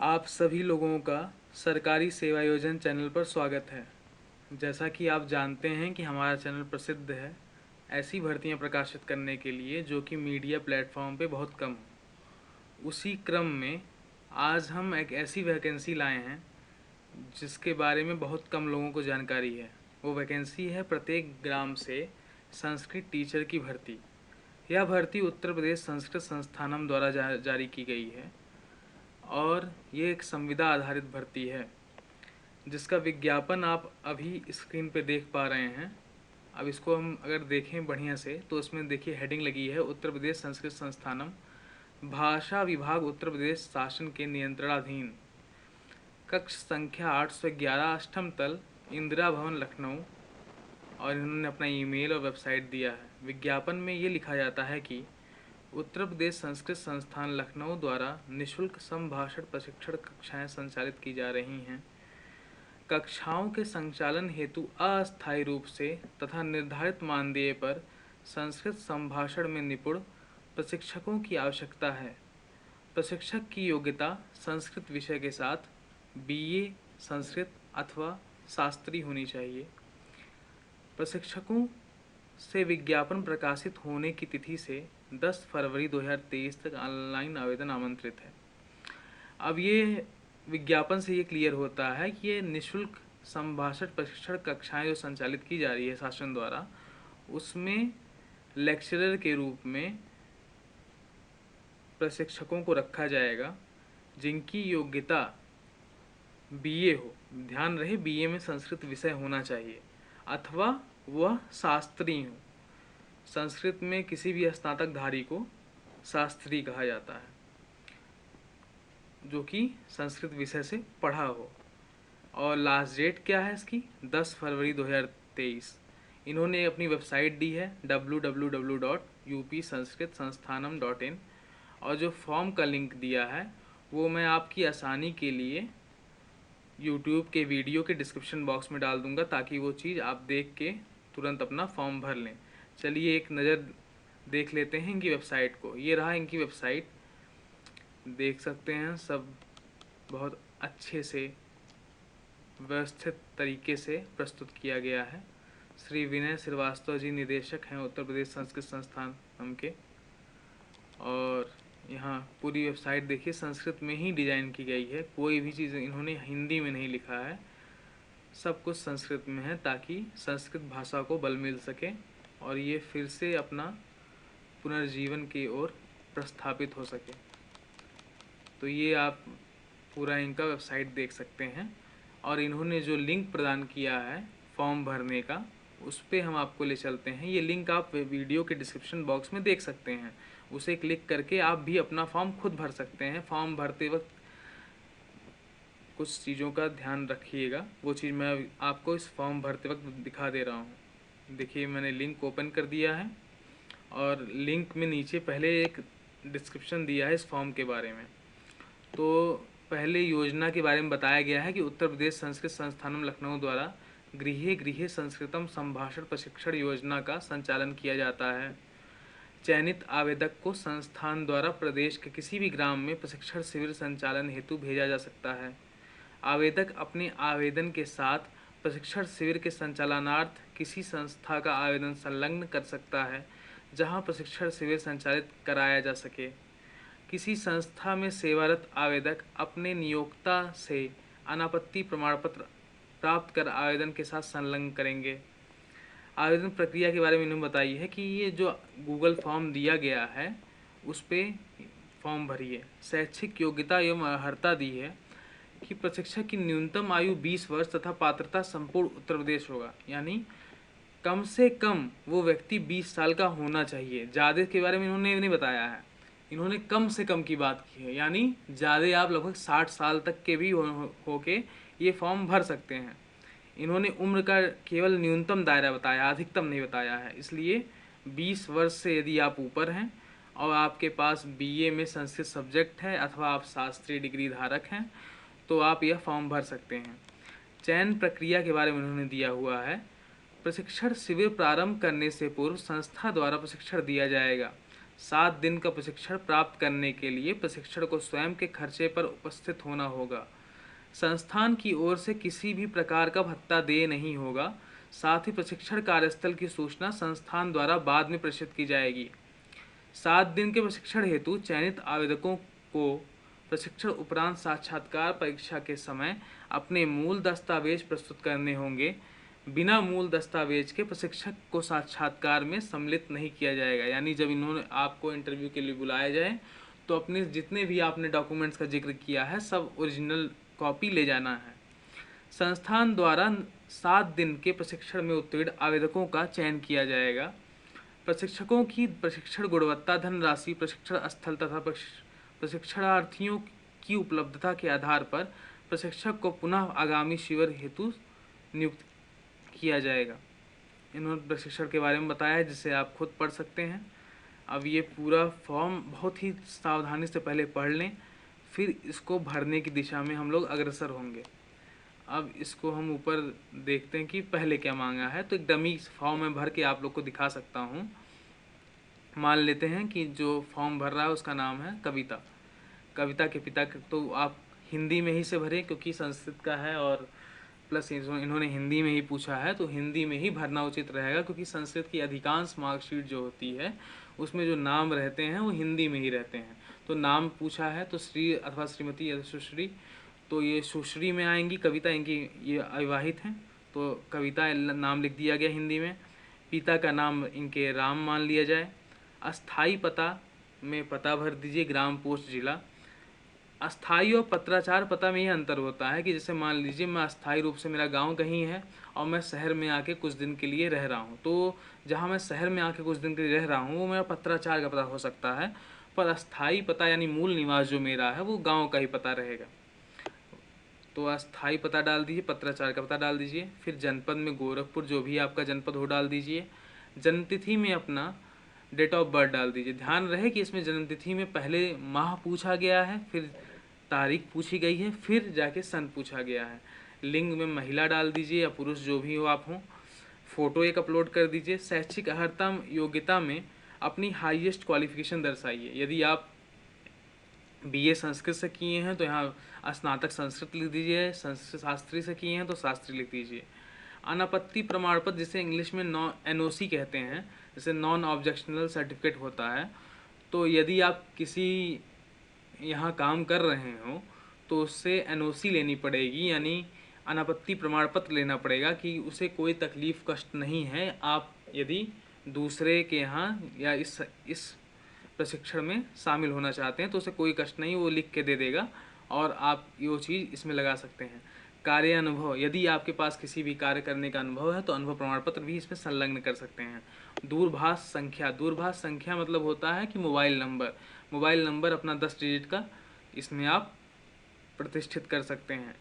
आप सभी लोगों का सरकारी सेवा योजन चैनल पर स्वागत है। जैसा कि आप जानते हैं कि हमारा चैनल प्रसिद्ध है ऐसी भर्तियां प्रकाशित करने के लिए जो कि मीडिया प्लेटफॉर्म पे बहुत कम हो। उसी क्रम में आज हम एक ऐसी वैकेंसी लाए हैं जिसके बारे में बहुत कम लोगों को जानकारी है। वो वैकेंसी है प्रत्येक ग्राम से संस्कृत टीचर की भर्ती। यह भर्ती उत्तर प्रदेश संस्कृत संस्थानम द्वारा जारी की गई है और ये एक संविदा आधारित भर्ती है जिसका विज्ञापन आप अभी स्क्रीन पे देख पा रहे हैं। अब इसको हम अगर देखें बढ़िया से तो इसमें देखिए हेडिंग लगी है उत्तर प्रदेश संस्कृत संस्थानम, भाषा विभाग उत्तर प्रदेश शासन के नियंत्रणाधीन, कक्ष संख्या 811, अष्टम तल, इंदिरा भवन, लखनऊ। और इन्होंने अपना ईमेल और वेबसाइट दिया है। विज्ञापन में ये लिखा जाता है कि उत्तर प्रदेश संस्कृत संस्थान लखनऊ द्वारा निःशुल्क संभाषण प्रशिक्षण कक्षाएं संचालित की जा रही हैं। कक्षाओं के संचालन हेतु अस्थायी रूप से तथा निर्धारित मानदेय पर संस्कृत संभाषण में निपुण प्रशिक्षकों की आवश्यकता है। प्रशिक्षक की योग्यता संस्कृत विषय के साथ बीए संस्कृत अथवा शास्त्री होनी चाहिए। प्रशिक्षकों से विज्ञापन प्रकाशित होने की तिथि से 10 फरवरी 2023 तक ऑनलाइन आवेदन आमंत्रित है। अब ये विज्ञापन से ये क्लियर होता है कि ये निःशुल्क संभाषण प्रशिक्षण कक्षाएं जो संचालित की जा रही है शासन द्वारा, उसमें लेक्चरर के रूप में प्रशिक्षकों को रखा जाएगा जिनकी योग्यता बीए हो। ध्यान रहे बीए में संस्कृत विषय होना चाहिए अथवा वह शास्त्री हो। संस्कृत में किसी भी स्नातकधारी को शास्त्री कहा जाता है जो कि संस्कृत विषय से पढ़ा हो। और लास्ट डेट क्या है इसकी? 10 फरवरी 2023। इन्होंने अपनी वेबसाइट दी है www.upsanskritsansthanam.in और जो फॉर्म का लिंक दिया है वो मैं आपकी आसानी के लिए यूट्यूब के वीडियो के डिस्क्रिप्शन बॉक्स में डाल दूंगा ताकि वो चीज़ आप देख के तुरंत अपना फॉर्म भर लें। चलिए एक नज़र देख लेते हैं इनकी वेबसाइट को। ये रहा इनकी वेबसाइट, देख सकते हैं सब बहुत अच्छे से व्यवस्थित तरीके से प्रस्तुत किया गया है। श्री विनय श्रीवास्तव जी निदेशक हैं उत्तर प्रदेश संस्कृत संस्थान हम के। और यहाँ पूरी वेबसाइट देखिए संस्कृत में ही डिज़ाइन की गई है, कोई भी चीज़ इन्होंने हिंदी में नहीं लिखा है, सब कुछ संस्कृत में है ताकि संस्कृत भाषा को बल मिल सके और ये फिर से अपना पुनर्जीवन की ओर प्रस्थापित हो सके। तो ये आप पूरा इनका वेबसाइट देख सकते हैं और इन्होंने जो लिंक प्रदान किया है फॉर्म भरने का उस पर हम आपको ले चलते हैं। ये लिंक आप वीडियो के डिस्क्रिप्शन बॉक्स में देख सकते हैं, उसे क्लिक करके आप भी अपना फॉर्म खुद भर सकते हैं। फॉर्म भरते वक्त कुछ चीज़ों का ध्यान रखिएगा, वो चीज़ मैं आपको इस फॉर्म भरते वक्त दिखा दे रहा हूँ। देखिए मैंने लिंक ओपन कर दिया है और लिंक में नीचे पहले एक डिस्क्रिप्शन दिया है इस फॉर्म के बारे में। तो पहले योजना के बारे में बताया गया है कि उत्तर प्रदेश संस्कृत संस्थानम लखनऊ द्वारा गृहे गृहे संस्कृतम संभाषण प्रशिक्षण योजना का संचालन किया जाता है। चयनित आवेदक को संस्थान द्वारा प्रदेश के किसी भी ग्राम में प्रशिक्षण शिविर संचालन हेतु भेजा जा सकता है। आवेदक अपने आवेदन के साथ प्रशिक्षण शिविर के संचालनार्थ किसी संस्था का आवेदन संलग्न कर सकता है जहां प्रशिक्षण शिविर संचालित कराया जा सके। किसी संस्था में सेवारत आवेदक अपने नियोक्ता से अनापत्ति प्रमाण पत्र प्राप्त कर आवेदन के साथ संलग्न करेंगे। आवेदन प्रक्रिया के बारे में इन्होंने बताई है कि ये जो गूगल फॉर्म दिया गया है उस पर फॉर्म भरिए। शैक्षिक योग्यता एवं अर्हता दी है कि प्रशिक्षक की न्यूनतम आयु 20 वर्ष तथा पात्रता संपूर्ण उत्तर प्रदेश होगा, यानी कम से कम वो व्यक्ति 20 साल का होना चाहिए। ज़्यादा के बारे में इन्होंने नहीं बताया है, इन्होंने कम से कम की बात की है, यानी ज़्यादा आप लगभग 60 साल तक के भी हो के ये फॉर्म भर सकते हैं। इन्होंने उम्र का केवल न्यूनतम दायरा बताया, अधिकतम नहीं बताया है, इसलिए 20 वर्ष से यदि आप ऊपर हैं और आपके पास बीए में संस्कृत सब्जेक्ट है अथवा आप शास्त्रीय डिग्री धारक हैं तो आप यह फॉर्म भर सकते हैं। चयन प्रक्रिया के बारे में उन्होंने दिया हुआ है। प्रशिक्षण शिविर प्रारंभ करने से पूर्व संस्था द्वारा प्रशिक्षण दिया जाएगा। 7 दिन का प्रशिक्षण प्राप्त करने के लिए प्रशिक्षण को स्वयं के खर्चे पर उपस्थित होना होगा। संस्थान की ओर से किसी भी प्रकार का भत्ता देय नहीं होगा। साथ ही प्रशिक्षण कार्यस्थल की सूचना संस्थान द्वारा बाद में प्रेषित की जाएगी। 7 दिन के प्रशिक्षण हेतु चयनित आवेदकों को प्रशिक्षण उपरांत साक्षात्कार परीक्षा के समय अपने मूल दस्तावेज प्रस्तुत करने होंगे। बिना मूल दस्तावेज के प्रशिक्षक को साक्षात्कार में सम्मिलित नहीं किया जाएगा। यानी जब इन्होंने आपको इंटरव्यू के लिए बुलाया जाए तो अपने जितने भी आपने डॉक्यूमेंट्स का जिक्र किया है सब ओरिजिनल कॉपी ले जाना है। संस्थान द्वारा 7 दिन के प्रशिक्षण में उत्तीर्ण आवेदकों का चयन किया जाएगा। प्रशिक्षकों की प्रशिक्षण गुणवत्ता, धनराशि, प्रशिक्षण स्थल तथा प्रशिक्षणार्थियों की उपलब्धता के आधार पर प्रशिक्षक को पुनः आगामी शिविर हेतु नियुक्त किया जाएगा। इन्होंने प्रशिक्षण के बारे में बताया है जिसे आप खुद पढ़ सकते हैं। अब ये पूरा फॉर्म बहुत ही सावधानी से पहले पढ़ लें, फिर इसको भरने की दिशा में हम लोग अग्रसर होंगे। अब इसको हम ऊपर देखते हैं कि पहले क्या मांगा है। तो एक डमी फॉर्म में भर के आप लोग को दिखा सकता हूँ। मान लेते हैं कि जो फॉर्म भर रहा है उसका नाम है कविता। कविता के पिता तो आप हिंदी में ही से भरें क्योंकि संस्कृत का है और प्लस इन्होंने हिंदी में ही पूछा है तो हिंदी में ही भरना उचित रहेगा, क्योंकि संस्कृत की अधिकांश मार्कशीट जो होती है उसमें जो नाम रहते हैं वो हिंदी में ही रहते हैं। तो नाम पूछा है तो श्री अथवा श्रीमती या सुश्री, तो ये सुश्री में आएंगी। कविता इनकी ये अविवाहित हैं तो कविता नाम लिख दिया गया हिंदी में। पिता का नाम इनके राम मान लिया जाए। अस्थाई पता में पता भर दीजिए, ग्राम पोस्ट जिला। अस्थाई और पत्राचार पता में ये अंतर होता है कि जैसे मान लीजिए मैं अस्थाई रूप से मेरा गांव कहीं है और मैं शहर में आके कुछ दिन के लिए रह रहा हूँ, तो जहाँ मैं शहर में आके कुछ दिन के लिए रह रहा हूँ वो मेरा पत्राचार का पता हो सकता है, पर अस्थाई पता यानी मूल निवास जो मेरा है वो गाँव का ही पता रहेगा। तो अस्थाई पता डाल दीजिए, पत्राचार का पता डाल दीजिए। फिर जनपद में गोरखपुर जो भी आपका जनपद हो डाल दीजिए। जन्मतिथि में अपना डेट ऑफ बर्थ डाल दीजिए। ध्यान रहे कि इसमें जन्मतिथि में पहले माह पूछा गया है, फिर तारीख पूछी गई है, फिर जाके सन पूछा गया है। लिंग में महिला डाल दीजिए या पुरुष जो भी हो आप हों। फ़ोटो एक अपलोड कर दीजिए। शैक्षिक अर्हता योग्यता में अपनी हाईएस्ट क्वालिफिकेशन दर्शाइए। यदि आप बीए संस्कृत से किए हैं तो यहाँ स्नातक संस्कृत लिख दीजिए, संस्कृत शास्त्री से किए हैं तो शास्त्री लिख दीजिए। अनापत्ति प्रमाण पत्र जिसे इंग्लिश में एनओसी कहते हैं, जैसे नॉन ऑब्जेक्शनल सर्टिफिकेट होता है, तो यदि आप किसी यहाँ काम कर रहे हो तो उससे एनओसी लेनी पड़ेगी, यानी अनापत्ति प्रमाण पत्र लेना पड़ेगा कि उसे कोई तकलीफ़ कष्ट नहीं है। आप यदि दूसरे के यहाँ या इस प्रशिक्षण में शामिल होना चाहते हैं तो उसे कोई कष्ट नहीं, वो लिख के दे देगा और आप ये चीज़ इसमें लगा सकते हैं। कार्य अनुभव, यदि आपके पास किसी भी कार्य करने का अनुभव है तो अनुभव प्रमाण पत्र भी इसमें संलग्न कर सकते हैं। दूरभाष संख्या, दूरभाष संख्या मतलब होता है कि मोबाइल नंबर अपना 10 डिजिट का इसमें आप प्रतिष्ठित कर सकते हैं।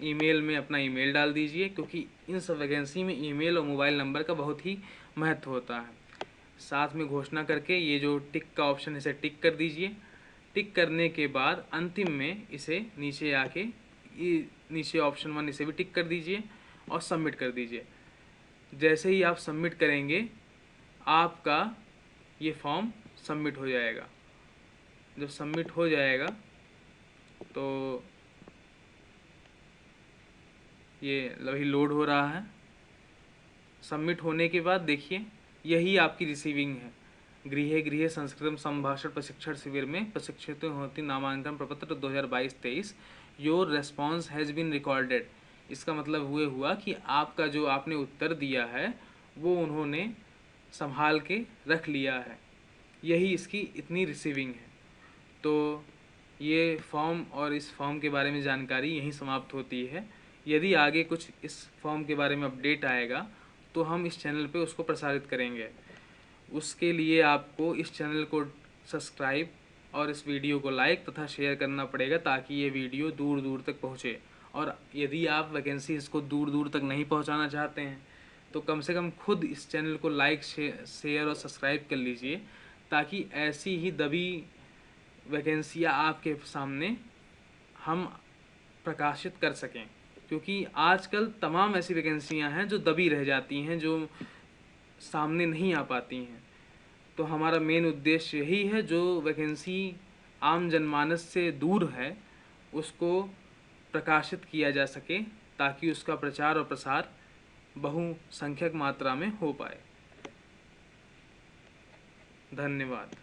ईमेल में अपना ईमेल डाल दीजिए, क्योंकि इन सब वैकेंसी में ईमेल और मोबाइल नंबर का बहुत ही महत्व होता है। साथ में घोषणा करके ये जो टिक का ऑप्शन है इसे टिक कर दीजिए। टिक करने के बाद अंतिम में इसे नीचे आके नीचे ऑप्शन 1 इसे भी टिक कर दीजिए और सबमिट कर दीजिए। जैसे ही आप सबमिट करेंगे आपका ये फॉर्म सबमिट हो जाएगा। जब सबमिट हो जाएगा तो ये अभी लोड हो रहा है। सबमिट होने के बाद देखिए यही आपकी रिसीविंग है। गृह संस्कृतम संभाषण प्रशिक्षण शिविर में प्रशिक्षित होती नामांकन प्रपत्र 2022-23 your response has been recorded. इसका मतलब हुआ कि आपका जो आपने उत्तर दिया है वो उन्होंने संभाल के रख लिया है। यही इसकी इतनी रिसीविंग है। तो ये फॉर्म और इस फॉर्म के बारे में जानकारी यहीं समाप्त होती है। यदि आगे कुछ इस फॉर्म के बारे में अपडेट आएगा तो हम इस चैनल पे उसको प्रसारित करेंगे। उसके लिए आपको इस चैनल को सब्सक्राइब और इस वीडियो को लाइक तथा शेयर करना पड़ेगा ताकि ये वीडियो दूर दूर तक पहुँचे। और यदि आप वैकेंसी इसको दूर दूर तक नहीं पहुँचाना चाहते हैं तो कम से कम खुद इस चैनल को लाइक शेयर और सब्सक्राइब कर लीजिए, ताकि ऐसी ही दबी वैकेंसियाँ आपके सामने हम प्रकाशित कर सकें। क्योंकि आजकल तमाम ऐसी वैकेंसियाँ हैं जो दबी रह जाती हैं, जो सामने नहीं आ पाती हैं। तो हमारा मेन उद्देश्य यही है, जो वैकेंसी आम जनमानस से दूर है उसको प्रकाशित किया जा सके, ताकि उसका प्रचार और प्रसार बहुसंख्यक मात्रा में हो पाए। धन्यवाद।